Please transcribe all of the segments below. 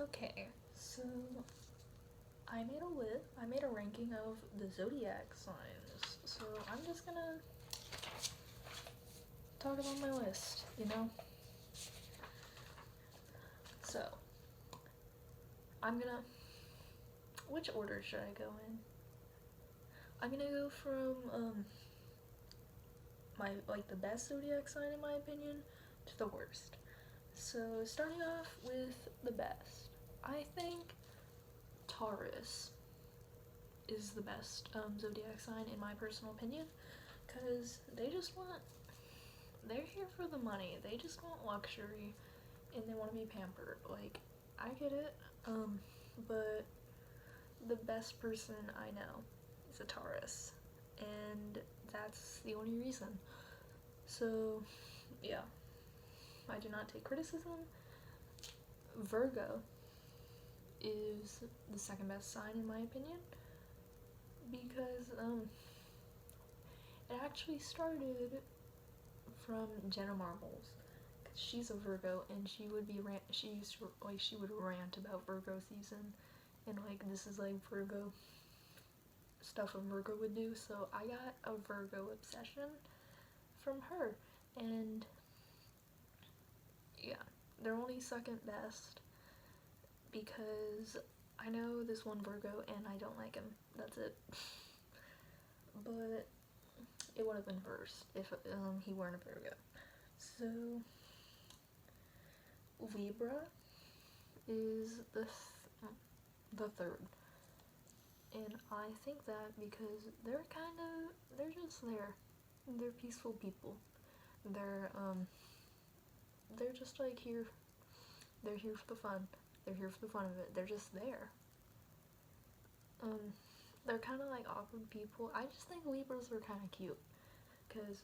Okay, so I made a ranking of the zodiac signs. So I'm just gonna talk about my list, you know? So I'm gonna which order should I go in? I'm gonna go from my the best zodiac sign in my opinion to the worst. So starting off with the best, I think Taurus is the best zodiac sign in my personal opinion, because they're here for the money. They just want luxury and they want to be pampered. Like, I get it, but the best person I know is a Taurus, and that's the only reason. So yeah, I do not take criticism. Virgo is the second best sign in my opinion, because it actually started from Jenna Marbles, because she's a Virgo and she would rant about Virgo season, and like this is like Virgo stuff a Virgo would do. So I got a Virgo obsession from her, and yeah, they're only second best because I know this one Virgo and I don't like him. That's it. But it would have been first if he weren't a Virgo. So Libra is the third, and I think that because they're just there. They're peaceful people. They're just like here. They're here for the fun. They're here for the fun of it. They're just there. They're kind of like awkward people. I just think Libras are kind of cute, because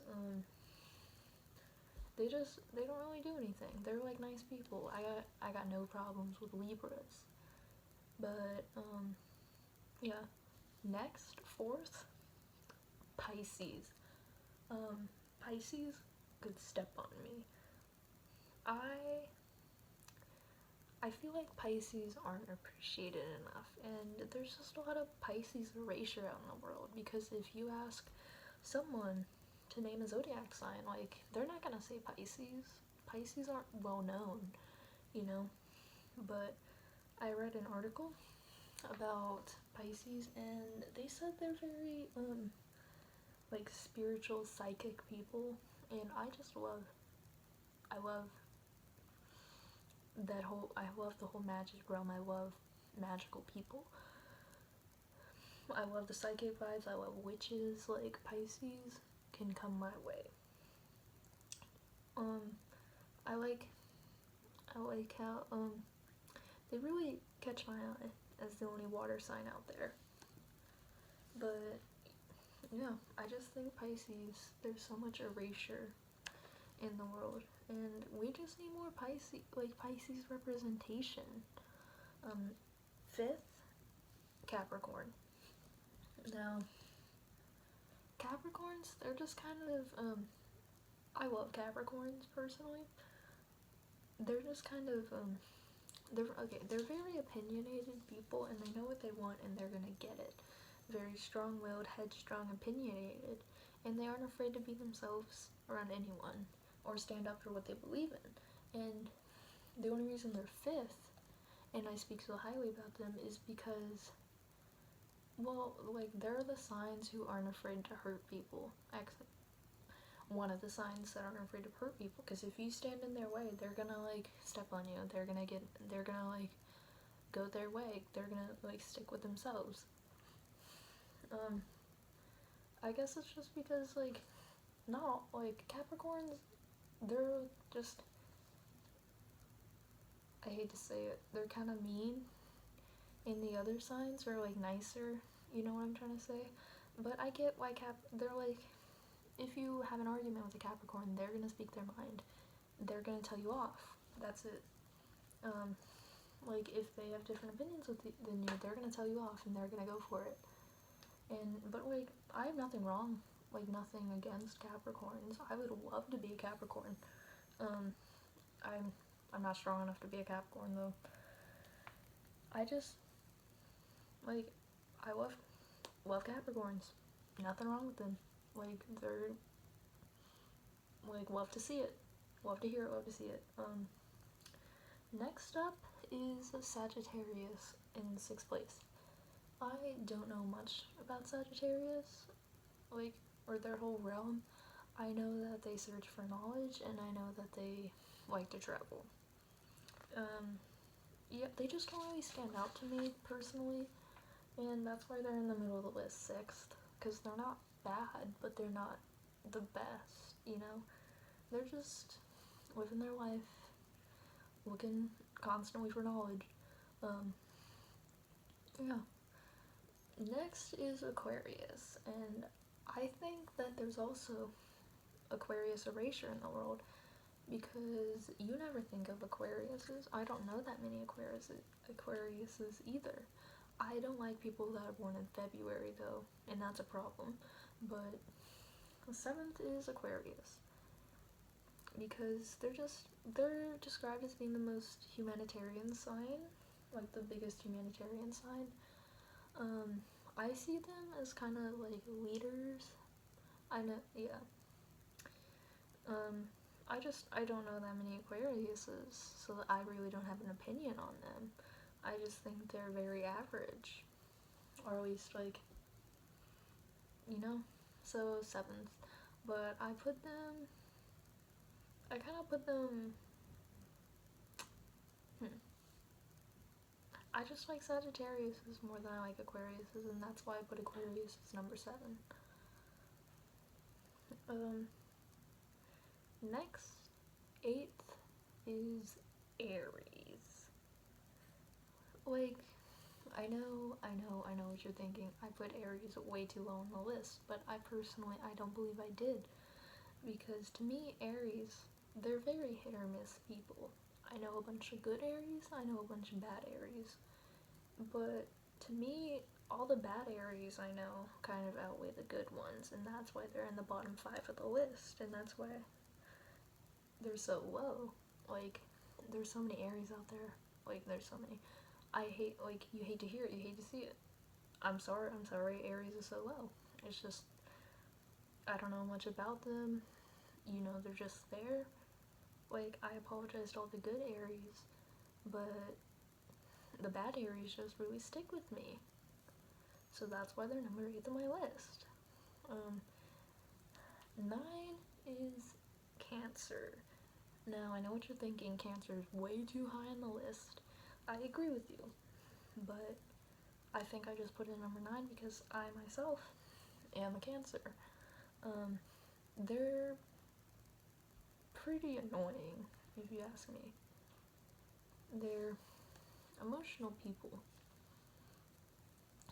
they don't really do anything. They're like nice people. I got no problems with Libras. But yeah. Next, fourth, Pisces. Pisces could step on me. I feel like Pisces aren't appreciated enough, and there's just a lot of Pisces erasure out in the world, because if you ask someone to name a zodiac sign, like, they're not gonna say Pisces. Pisces aren't well known, you know? But I read an article about Pisces, and they said they're very like spiritual, psychic people, and I love I love the whole magic realm. I love magical people. I love the psychic vibes. I love witches. Like, Pisces can come my way. I like how they really catch my eye as the only water sign out there. But yeah, I just think Pisces, there's so much erasure in the world, and we just need more Pisces representation. Fifth, Capricorn. Now, Capricorns, they're just kind of I love Capricorns personally. They're just kind of they're very opinionated people, and they know what they want and they're gonna get it. Very strong-willed, headstrong, opinionated, and they aren't afraid to be themselves around anyone or stand up for what they believe in. And the only reason they're fifth, and I speak so highly about them, is because, well, like, they're the signs who aren't afraid to hurt people. Actually, one of the signs that aren't afraid to hurt people, because if you stand in their way, they're gonna like step on you. They're gonna like go their way. They're gonna like stick with themselves. I guess it's just because, like, not like Capricorns, they're just, I hate to say it, they're kind of mean, and the other signs are like nicer. You know what I'm trying to say? But I get why they're like, if you have an argument with a Capricorn, they're gonna speak their mind. They're gonna tell you off. That's it. Like, if they have different opinions than you, they're gonna tell you off, and they're gonna go for it. But like, I have nothing wrong, like, nothing against Capricorns. I would love to be a Capricorn. I'm not strong enough to be a Capricorn though. I just, like, I love Capricorns. Nothing wrong with them. Like, they're, like, love to see it. Love to hear it, love to see it. Next up is Sagittarius in 6th place. I don't know much about Sagittarius, like, or their whole realm. I know that they search for knowledge, and I know that they like to travel. Yeah, they just don't really stand out to me personally, and that's why they're in the middle of the list, 6th, because they're not bad, but they're not the best, you know? They're just living their life, looking constantly for knowledge. Yeah. Next is Aquarius, and I think that there's also Aquarius erasure in the world, because you never think of Aquariuses. I don't know that many Aquariuses either. I don't like people that are born in February though, and that's a problem. But the 7th is Aquarius, because they're described as being the most humanitarian sign, like the biggest humanitarian sign. I see them as kind of like leaders. I know, yeah. I don't know that many Aquariuses, so I really don't have an opinion on them. I just think they're very average, or at least, like, you know. So 7th, but I kind of put them. I just like Sagittarius more than I like Aquarius, and that's why I put Aquarius as number 7. Next, 8th is Aries. Like, I know what you're thinking. I put Aries way too low on the list, but I don't believe I did. Because to me, Aries, they're very hit or miss people. I know a bunch of good Aries, I know a bunch of bad Aries. But to me, all the bad Aries I know kind of outweigh the good ones, and that's why they're in the bottom 5 of the list, and that's why they're so low. Like, there's so many Aries out there. Like, there's so many. You hate to hear it, you hate to see it. I'm sorry, Aries is so low. It's just, I don't know much about them. You know, they're just there. Like, I apologize to all the good Aries, but the bad Aries just really stick with me. So that's why they're number 8 on my list. 9 is Cancer. Now, I know what you're thinking, Cancer is way too high on the list. I agree with you, but I think I just put it at number 9 because I myself am a Cancer. They're pretty annoying, if you ask me. They're emotional people,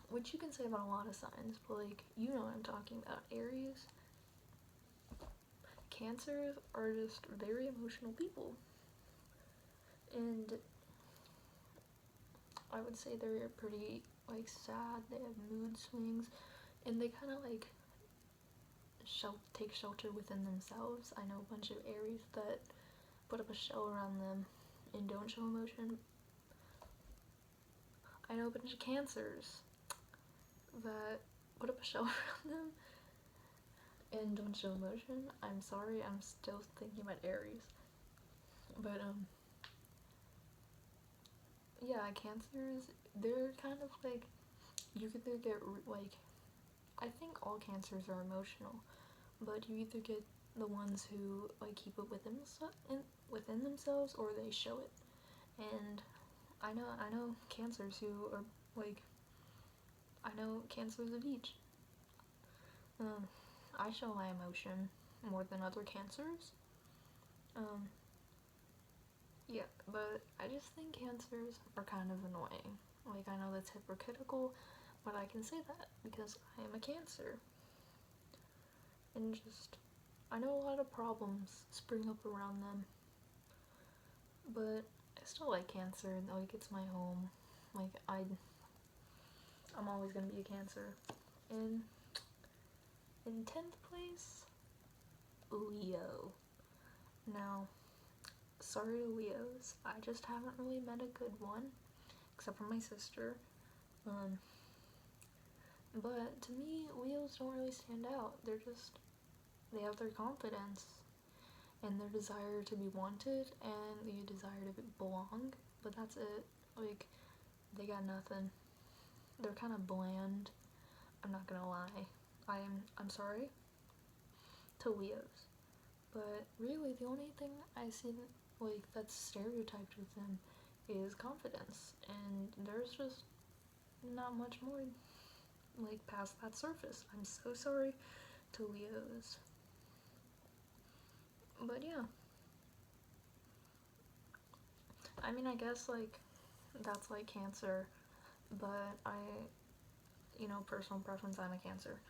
which you can say about a lot of signs, but, like, you know what I'm talking about. Aries, Cancers are just very emotional people, and I would say they're pretty, like, sad. They have mood swings, and they kind of, like, take shelter within themselves. I know a bunch of Aries that put up a shell around them and don't show emotion. I know a bunch of Cancers that put up a shell around them and don't show emotion. I'm sorry, I'm still thinking about Aries. But, yeah, Cancers, they're kind of like, you could either get, like, I think all Cancers are emotional, but you either get the ones who, like, keep it within themselves, or they show it. And I know Cancers who are, like, I know Cancers of each. I show my emotion more than other Cancers. Yeah, but I just think Cancers are kind of annoying. Like, I know that's hypocritical, but I can say that because I am a Cancer. And just, I know a lot of problems spring up around them, but I still like Cancer, and, like, it's my home. Like, I'm always gonna be a Cancer. And in 10th place, Leo. Now, sorry to Leos, I just haven't really met a good one, except for my sister. But to me, Leos don't really stand out. They have their confidence and their desire to be wanted and the desire to belong, but that's it. Like, they got nothing. They're kind of bland. I'm not gonna lie. I'm sorry to Leos, but really the only thing I see like that's stereotyped with them is confidence, and there's just not much more like past that surface. I'm so sorry to Leos. But yeah. I mean, I guess like that's like Cancer, but personal preference, I'm a Cancer.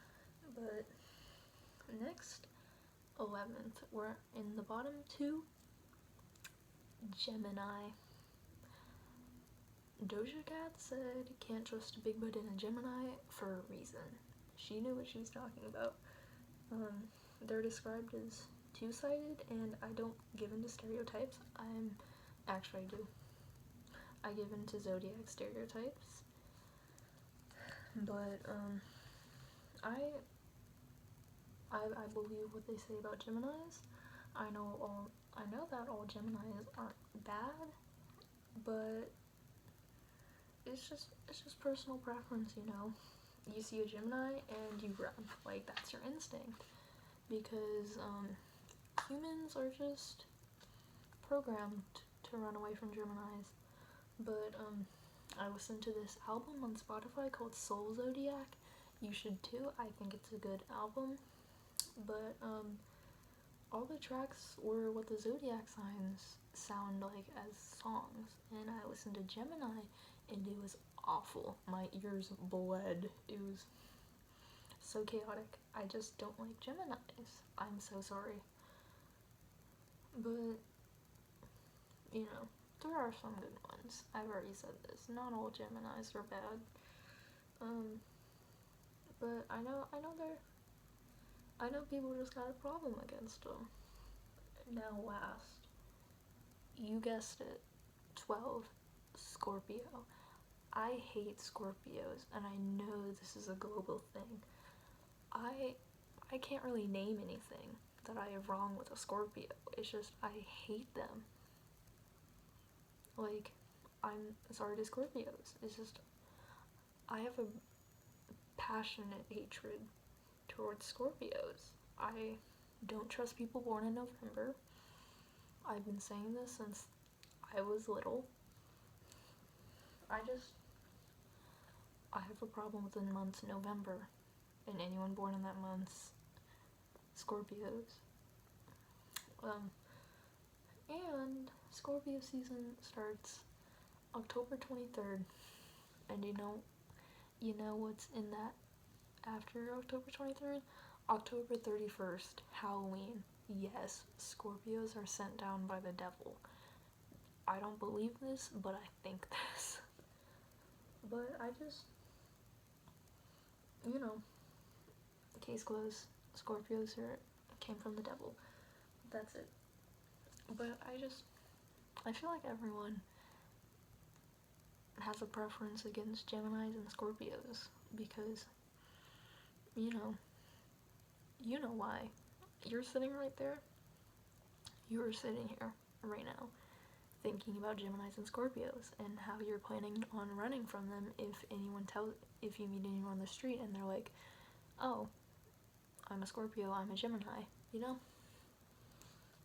But next, 11th, we're in the bottom two, Gemini. Doja Cat said can't trust a big butt in a Gemini for a reason. She knew what she was talking about. They're described as two-sided, and I don't give into stereotypes. Actually, I do. I give into Zodiac stereotypes. But, I believe what they say about Geminis. I know that all Geminis aren't bad, but it's just personal preference, you know. You see a Gemini and you run. Like, that's your instinct. Because, humans are just programmed to run away from Geminis. But, I listened to this album on Spotify called Soul Zodiac. You should too. I think it's a good album. But, all the tracks were what the Zodiac signs sound like as songs. And I listened to Gemini, and it was awful. My ears bled. It was so chaotic. I just don't like Geminis. I'm so sorry. But, there are some good ones. I've already said this. Not all Geminis are bad. But I know people just got a problem against them. Now last, you guessed it, 12, Scorpio. I hate Scorpios, and I know this is a global thing. I can't really name anything that I have wrong with a Scorpio. It's just, I hate them. Like, I'm sorry to Scorpios. It's just, I have a passionate hatred towards Scorpios. I don't trust people born in November. I've been saying this since I was little. I have a problem with the month November and anyone born in that month's Scorpios. And Scorpio season starts October 23rd, and you know what's in that after October 23rd? October 31st, Halloween. Yes, Scorpios are sent down by the devil. I don't believe this, but I think this. But I just, case closed. Scorpios came from the devil. That's it. But I feel like everyone has a preference against Geminis and Scorpios because, you know why. You're sitting right there. You're sitting here right now thinking about Geminis and Scorpios and how you're planning on running from them if you meet anyone on the street and they're like, oh, I'm a Scorpio, I'm a Gemini,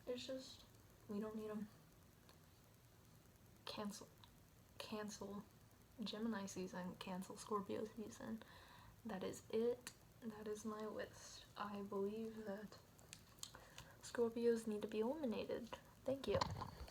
It's just, we don't need them. Cancel Gemini season, cancel Scorpio season. That is it. That is my list. I believe that Scorpios need to be eliminated. Thank you.